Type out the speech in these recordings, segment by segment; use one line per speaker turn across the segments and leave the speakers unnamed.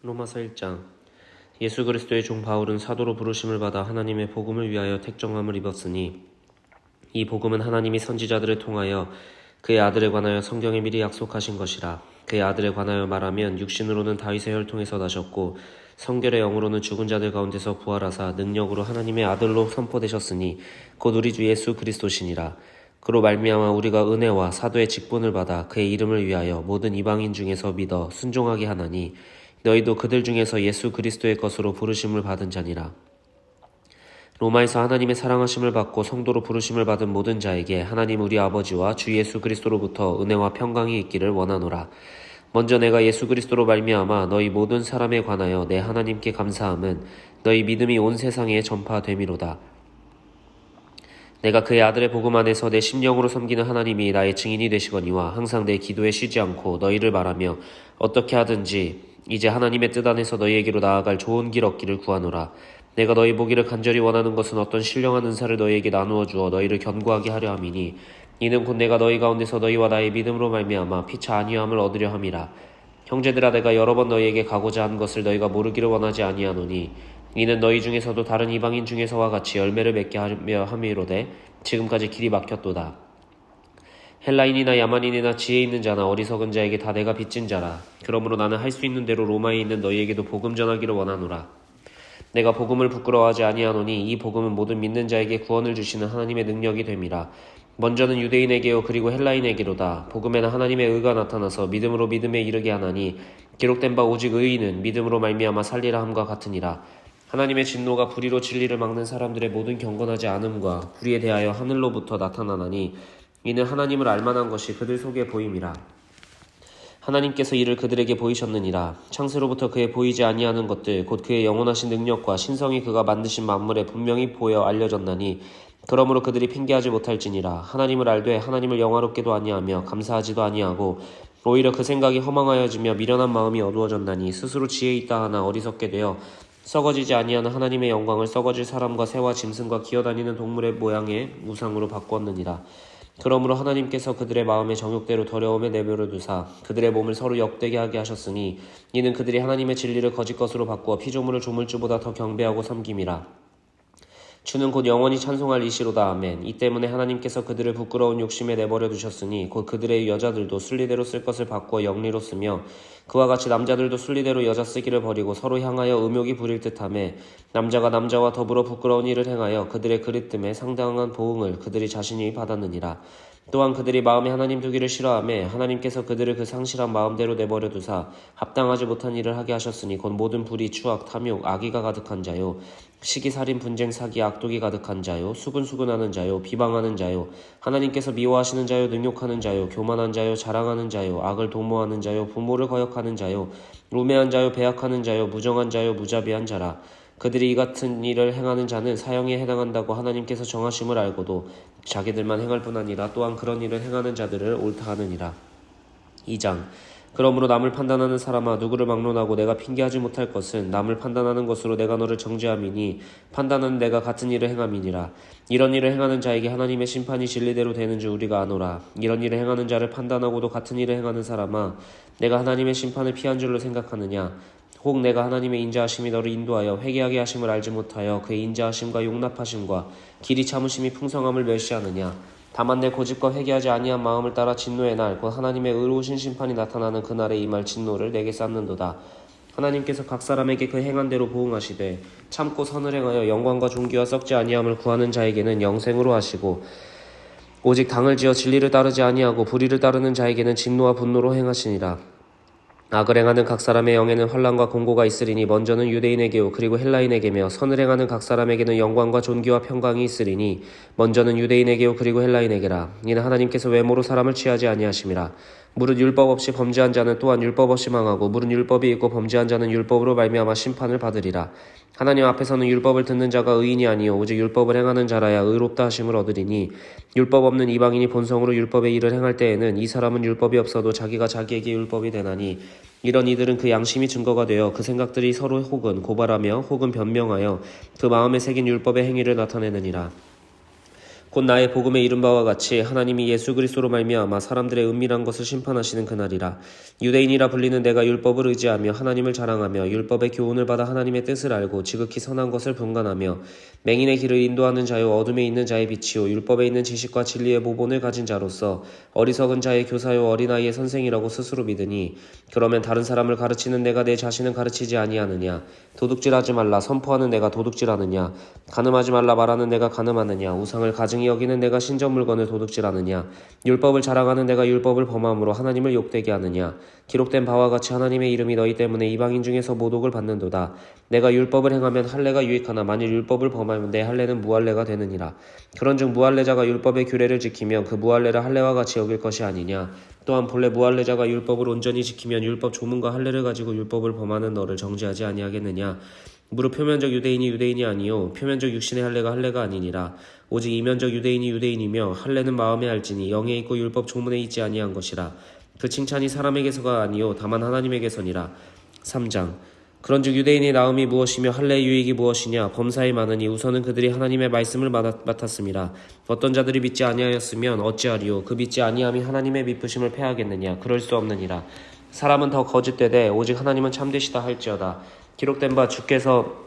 로마서 1장. 예수 그리스도의 종 바울은 사도로 부르심을 받아 하나님의 복음을 위하여 택정함을 입었으니 이 복음은 하나님이 선지자들을 통하여 그의 아들에 관하여 성경에 미리 약속하신 것이라. 그의 아들에 관하여 말하면 육신으로는 다윗의 혈통에서 나셨고 성결의 영으로는 죽은 자들 가운데서 부활하사 능력으로 하나님의 아들로 선포되셨으니 곧 우리 주 예수 그리스도시니라. 그로 말미암아 우리가 은혜와 사도의 직분을 받아 그의 이름을 위하여 모든 이방인 중에서 믿어 순종하게 하나니 너희도 그들 중에서 예수 그리스도의 것으로 부르심을 받은 자니라. 로마에서 하나님의 사랑하심을 받고 성도로 부르심을 받은 모든 자에게 하나님 우리 아버지와 주 예수 그리스도로부터 은혜와 평강이 있기를 원하노라. 먼저 내가 예수 그리스도로 말미암아 너희 모든 사람에 관하여 내 하나님께 감사함은 너희 믿음이 온 세상에 전파됨이로다. 내가 그의 아들의 복음 안에서 내 심령으로 섬기는 하나님이 나의 증인이 되시거니와 항상 내 기도에 쉬지 않고 너희를 말하며 어떻게 하든지 이제 하나님의 뜻 안에서 너희에게로 나아갈 좋은 길 얻기를 구하노라. 내가 너희 보기를 간절히 원하는 것은 어떤 신령한 은사를 너희에게 나누어 주어 너희를 견고하게 하려 함이니 이는 곧 내가 너희 가운데서 너희와 나의 믿음으로 말미암아 피차 안위함을 얻으려 함이라. 형제들아, 내가 여러 번 너희에게 가고자 한 것을 너희가 모르기를 원하지 아니하노니 이는 너희 중에서도 다른 이방인 중에서와 같이 열매를 맺게 하려 함이로되 지금까지 길이 막혔도다. 헬라인이나 야만인이나 지혜 있는 자나 어리석은 자에게 다 내가 빚진 자라. 그러므로 나는 할 수 있는 대로 로마에 있는 너희에게도 복음 전하기를 원하노라. 내가 복음을 부끄러워하지 아니하노니 이 복음은 모든 믿는 자에게 구원을 주시는 하나님의 능력이 됨이라. 먼저는 유대인에게요 그리고 헬라인에게로다. 복음에는 하나님의 의가 나타나서 믿음으로 믿음에 이르게 하나니 기록된 바 오직 의인은 믿음으로 말미암아 살리라 함과 같으니라. 하나님의 진노가 불의로 진리를 막는 사람들의 모든 경건하지 않음과 불의에 대하여 하늘로부터 나타나나니 이는 하나님을 알만한 것이 그들 속에 보임이라. 하나님께서 이를 그들에게 보이셨느니라. 창세로부터 그의 보이지 아니하는 것들 곧 그의 영원하신 능력과 신성이 그가 만드신 만물에 분명히 보여 알려졌나니 그러므로 그들이 핑계하지 못할지니라. 하나님을 알되 하나님을 영화롭게도 아니하며 감사하지도 아니하고 오히려 그 생각이 허망하여지며 미련한 마음이 어두워졌나니 스스로 지혜 있다 하나 어리석게 되어 썩어지지 아니하는 하나님의 영광을 썩어질 사람과 새와 짐승과 기어다니는 동물의 모양의 우상으로 바꾸었느니라. 그러므로 하나님께서 그들의 마음의 정욕대로 더러움에 내버려 두사 그들의 몸을 서로 역되게 하게 하셨으니 이는 그들이 하나님의 진리를 거짓 것으로 바꾸어 피조물을 조물주보다 더 경배하고 섬김이라. 주는 곧 영원히 찬송할 이시로다. 아멘. 이 때문에 하나님께서 그들을 부끄러운 욕심에 내버려 두셨으니 곧 그들의 여자들도 순리대로 쓸 것을 바꾸어 영리로 쓰며 그와 같이 남자들도 순리대로 여자 쓰기를 버리고 서로 향하여 음욕이 부릴 듯하며 남자가 남자와 더불어 부끄러운 일을 행하여 그들의 그릇됨에 상당한 보응을 그들이 자신이 받았느니라. 또한 그들이 마음에 하나님 두기를 싫어하며 하나님께서 그들을 그 상실한 마음대로 내버려 두사 합당하지 못한 일을 하게 하셨으니 곧 모든 불의, 추악, 탐욕, 악의가 가득한 자요 시기, 살인, 분쟁, 사기, 악독이 가득한 자요 수근수근하는 자요 비방하는 자요 하나님께서 미워하시는 자요 능욕하는 자요 교만한 자요 자랑하는 자요 악을 도모하는 자요 부모를 거역하는 자요 우매한 자요 배약하는 자요 무정한 자요 무자비한 자라. 그들이 이 같은 일을 행하는 자는 사형에 해당한다고 하나님께서 정하심을 알고도 자기들만 행할 뿐 아니라 또한 그런 일을 행하는 자들을 옳다 하느니라. 2장. 그러므로 남을 판단하는 사람아, 누구를 막론하고 내가 핑계하지 못할 것은 남을 판단하는 것으로 내가 너를 정죄함이니 판단은 내가 같은 일을 행함이니라. 이런 일을 행하는 자에게 하나님의 심판이 진리대로 되는 줄 우리가 아노라. 이런 일을 행하는 자를 판단하고도 같은 일을 행하는 사람아, 내가 하나님의 심판을 피한 줄로 생각하느냐. 혹 내가 하나님의 인자하심이 너를 인도하여 회개하게 하심을 알지 못하여 그의 인자하심과 용납하심과 길이 참으심이 풍성함을 멸시하느냐. 다만 내 고집과 회개하지 아니한 마음을 따라 진노의 날 곧 하나님의 의로우신 심판이 나타나는 그날에 임할 진노를 내게 쌓는도다. 하나님께서 각 사람에게 그 행한 대로 보응하시되 참고 선을 행하여 영광과 존귀와 썩지 아니함을 구하는 자에게는 영생으로 하시고 오직 당을 지어 진리를 따르지 아니하고 불의를 따르는 자에게는 진노와 분노로 행하시니라. 악을 행하는 각 사람의 영에는 환난과 공고가 있으리니 먼저는 유대인에게요 그리고 헬라인에게며 선을 행하는 각 사람에게는 영광과 존귀와 평강이 있으리니 먼저는 유대인에게요 그리고 헬라인에게라. 이는 하나님께서 외모로 사람을 취하지 아니하심이라. 무릇 율법 없이 범죄한 자는 또한 율법 없이 망하고 무릇 율법이 있고 범죄한 자는 율법으로 말미암아 심판을 받으리라. 하나님 앞에서는 율법을 듣는 자가 의인이 아니요 오직 율법을 행하는 자라야 의롭다 하심을 얻으리니 율법 없는 이방인이 본성으로 율법의 일을 행할 때에는 이 사람은 율법이 없어도 자기가 자기에게 율법이 되나니 이런 이들은 그 양심이 증거가 되어 그 생각들이 서로 혹은 고발하며 혹은 변명하여 그 마음에 새긴 율법의 행위를 나타내느니라. 곧 나의 복음에 이른 바와 같이 하나님이 예수 그리스도로 말미암아 사람들의 은밀한 것을 심판하시는 그날이라. 유대인이라 불리는 내가 율법을 의지하며 하나님을 자랑하며 율법의 교훈을 받아 하나님의 뜻을 알고 지극히 선한 것을 분간하며 맹인의 길을 인도하는 자요 어둠에 있는 자의 빛이요 율법에 있는 지식과 진리의 모본을 가진 자로서 어리석은 자의 교사요 어린아이의 선생이라고 스스로 믿으니, 그러면 다른 사람을 가르치는 내가 내 자신은 가르치지 아니하느냐? 도둑질하지 말라 선포하는 내가 도둑질하느냐? 간음하지 말라 말하는 내가 간음하느냐? 우상을 가증히 여기는 내가 신전 물건을 도둑질하느냐? 율법을 자랑하는 내가 율법을 범함으로 하나님을 욕되게 하느냐? 기록된 바와 같이 하나님의 이름이 너희 때문에 이방인 중에서 모독을 받는도다. 내가 율법을 행하면 할례가 유익하나 만일 율법을 범하면 내 할례는 무할례가 되느니라. 그런즉 무할례자가 율법의 규례를 지키면 그 무할례를 할례와 같이 여길 것이 아니냐? 또한 본래 무할례자가 율법을 온전히 지키면 율법 조문과 할례를 가지고 율법을 범하는 너를 정죄하지 아니하겠느냐? 무릇 표면적 유대인이 유대인이 아니요 표면적 육신의 할례가 할례가 아니니라. 오직 이면적 유대인이 유대인이며 할례는 마음에 알지니 영에 있고 율법 조문에 있지 아니한 것이라. 그 칭찬이 사람에게서가 아니요 다만 하나님에게서니라. 3장. 그런즉 유대인의 나음이 무엇이며 할례의 유익이 무엇이냐? 범사에 많으니 우선은 그들이 하나님의 말씀을 맡았음이라. 어떤 자들이 믿지 아니하였으면 어찌하리요? 그 믿지 아니함이 하나님의 미쁘심을 패하겠느냐? 그럴 수 없느니라. 사람은 더 거짓되되 오직 하나님은 참되시다 할지어다. 기록된 바 주께서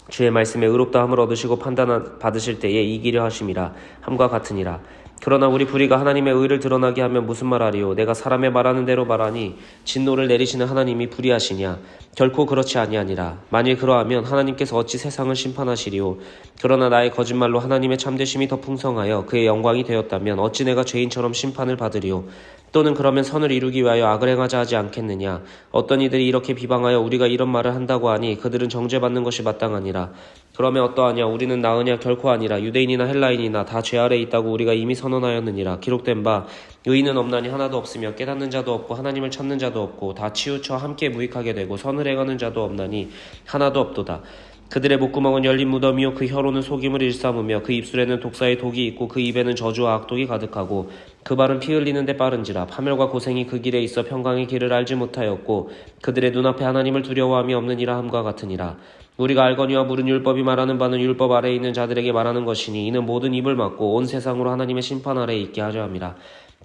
주의 말씀에 의롭다함을 얻으시고 판단 받으실 때에 이기려 하심이라 함과 같으니라. 그러나 우리 불의가 하나님의 의를 드러나게 하면 무슨 말하리요? 내가 사람의 말하는 대로 말하니 진노를 내리시는 하나님이 불의하시냐? 결코 그렇지 아니하니라. 만일 그러하면 하나님께서 어찌 세상을 심판하시리요? 그러나 나의 거짓말로 하나님의 참되심이 더 풍성하여 그의 영광이 되었다면 어찌 내가 죄인처럼 심판을 받으리요? 또는 그러면 선을 이루기 위하여 악을 행하자 하지 않겠느냐? 어떤 이들이 이렇게 비방하여 우리가 이런 말을 한다고 하니 그들은 정죄받는 것이 마땅하니라. 그러면 어떠하냐? 우리는 나으냐? 결코 아니라. 유대인이나 헬라인이나 다 죄 아래에 있다고 우리가 이미 선언하였느니라. 기록된 바 의인은 없나니 하나도 없으며 깨닫는 자도 없고 하나님을 찾는 자도 없고 다 치우쳐 함께 무익하게 되고 선을 행하는 자도 없나니 하나도 없도다. 그들의 목구멍은 열린 무덤이요 그 혀로는 속임을 일삼으며 그 입술에는 독사의 독이 있고 그 입에는 저주와 악독이 가득하고 그 발은 피 흘리는데 빠른지라. 파멸과 고생이 그 길에 있어 평강의 길을 알지 못하였고 그들의 눈앞에 하나님을 두려워함이 없느니라 함과 같으니라. 우리가 알거니와 물은 율법이 말하는 바는 율법 아래에 있는 자들에게 말하는 것이니 이는 모든 입을 막고 온 세상으로 하나님의 심판 아래에 있게 하려 함이라.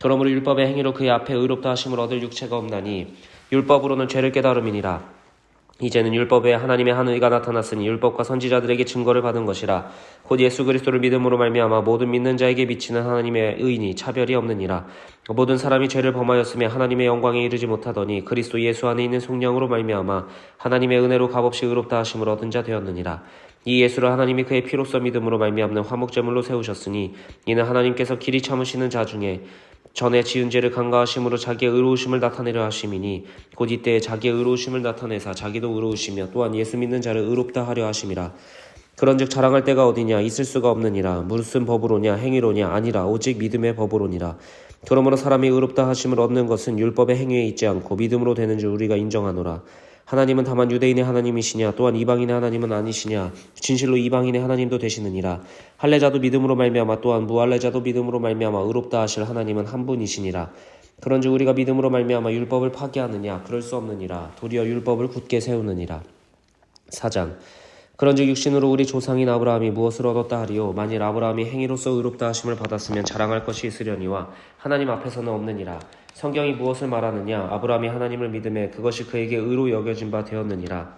그러므로 율법의 행위로 그의 앞에 의롭다 하심을 얻을 육체가 없나니 율법으로는 죄를 깨달음이니라. 이제는 율법에 하나님의 한 의가 나타났으니 율법과 선지자들에게 증거를 받은 것이라. 곧 예수 그리스도를 믿음으로 말미암아 모든 믿는 자에게 비치는 하나님의 의니 차별이 없느니라. 모든 사람이 죄를 범하였으며 하나님의 영광에 이르지 못하더니 그리스도 예수 안에 있는 속량으로 말미암아 하나님의 은혜로 값없이 의롭다 하심을 얻은 자 되었느니라. 이 예수를 하나님이 그의 피로써 믿음으로 말미암는 화목제물로 세우셨으니 이는 하나님께서 길이 참으시는 자 중에 전에 지은 죄를 간과하심으로 자기의 의로우심을 나타내려 하심이니 곧 이때에 자기의 의로우심을 나타내사 자기도 의로우시며 또한 예수 믿는 자를 의롭다 하려 하심이라. 그런즉 자랑할 때가 어디냐? 있을 수가 없느니라. 무슨 법으로냐? 행위로냐? 아니라 오직 믿음의 법으로니라. 그러므로 사람이 의롭다 하심을 얻는 것은 율법의 행위에 있지 않고 믿음으로 되는 줄 우리가 인정하노라. 하나님은 다만 유대인의 하나님이시냐? 또한 이방인의 하나님은 아니시냐? 진실로 이방인의 하나님도 되시느니라. 할례자도 믿음으로 말미암아 또한 무할례자도 믿음으로 말미암아 의롭다 하실 하나님은 한 분이시니라. 그런즉 우리가 믿음으로 말미암아 율법을 파기하느냐? 그럴 수 없느니라. 도리어 율법을 굳게 세우느니라. 4장. 그런즉 육신으로 우리 조상인 아브라함이 무엇을 얻었다 하리요? 만일 아브라함이 행위로서 의롭다 하심을 받았으면 자랑할 것이 있으려니와 하나님 앞에서는 없느니라. 성경이 무엇을 말하느냐? 아브라함이 하나님을 믿음에 그것이 그에게 의로 여겨진 바 되었느니라.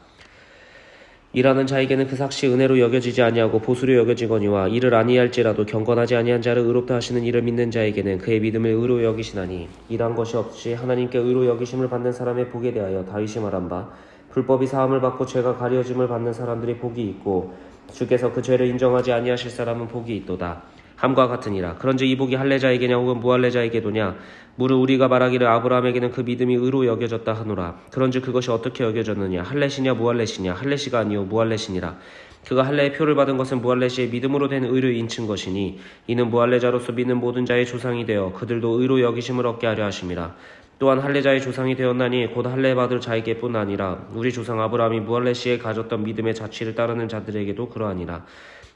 일하는 자에게는 그 삭시 은혜로 여겨지지 아니하고 보수로 여겨지거니와 이를 아니할지라도 경건하지 아니한 자를 의롭다 하시는 이를 믿는 자에게는 그의 믿음을 의로 여기시나니 일한 것이 없이 하나님께 의로 여기심을 받는 사람의 복에 대하여 다윗이 말한 바 불법이 사함을 받고 죄가 가려짐을 받는 사람들이 복이 있고 주께서 그 죄를 인정하지 아니하실 사람은 복이 있도다 함과 같으니라. 그런즉 이 복이 할례자에게냐 혹은 무할례자에게도냐? 무릇 우리가 말하기를 아브라함에게는 그 믿음이 의로 여겨졌다 하노라. 그런즉 그것이 어떻게 여겨졌느냐? 할례시냐 무할례시냐? 할례시가 아니요 무할례시니라. 그가 할례의 표를 받은 것은 무할례시의 믿음으로 된 의를 인친 것이니 이는 무할례자로서 믿는 모든 자의 조상이 되어 그들도 의로 여기심을 얻게 하려 하심이라. 또한 할례자의 조상이 되었나니 곧 할례 받을 자에게뿐 아니라 우리 조상 아브라함이 무할례시에 가졌던 믿음의 자취를 따르는 자들에게도 그러하니라.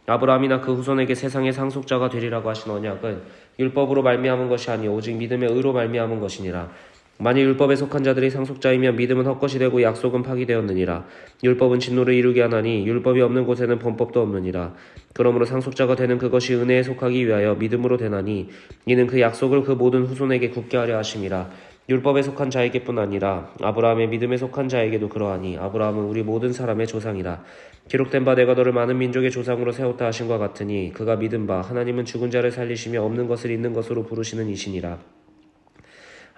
아브라함이나 그 후손에게 세상의 상속자가 되리라고 하신 언약은 율법으로 말미암은 것이 아니 오직 믿음의 의로 말미암은 것이니라. 만일 율법에 속한 자들이 상속자이면 믿음은 헛것이 되고 약속은 파기되었느니라. 율법은 진노를 이루게 하나니 율법이 없는 곳에는 범법도 없느니라. 그러므로 상속자가 되는 그것이 은혜에 속하기 위하여 믿음으로 되나니 이는 그 약속을 그 모든 후손에게 굳게 하려 하심이라. 율법에 속한 자에게뿐 아니라 아브라함의 믿음에 속한 자에게도 그러하니 아브라함은 우리 모든 사람의 조상이라. 기록된 바 내가 너를 많은 민족의 조상으로 세웠다 하신 것 같으니 그가 믿은 바 하나님은 죽은 자를 살리시며 없는 것을 있는 것으로 부르시는 이시니라.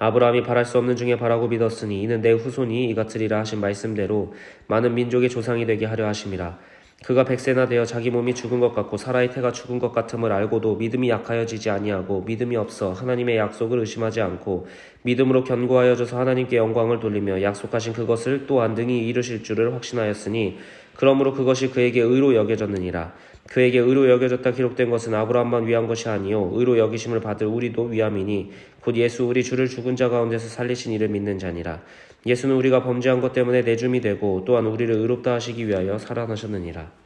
아브라함이 바랄 수 없는 중에 바라고 믿었으니 이는 내 후손이 이같으리라 하신 말씀대로 많은 민족의 조상이 되게 하려 하심이라. 그가 100세나 되어 자기 몸이 죽은 것 같고 사라의 태가 죽은 것 같음을 알고도 믿음이 약하여지지 아니하고 믿음이 없어 하나님의 약속을 의심하지 않고 믿음으로 견고하여져서 하나님께 영광을 돌리며 약속하신 그것을 또한 능히 이루실 줄을 확신하였으니 그러므로 그것이 그에게 의로 여겨졌느니라. 그에게 의로 여겨졌다 기록된 것은 아브라함만 위한 것이 아니요 의로 여기심을 받을 우리도 위함이니 곧 예수 우리 주를 죽은 자 가운데서 살리신 이를 믿는 자니라. 예수는 우리가 범죄한 것 때문에 내줌이 되고 또한 우리를 의롭다 하시기 위하여 살아나셨느니라.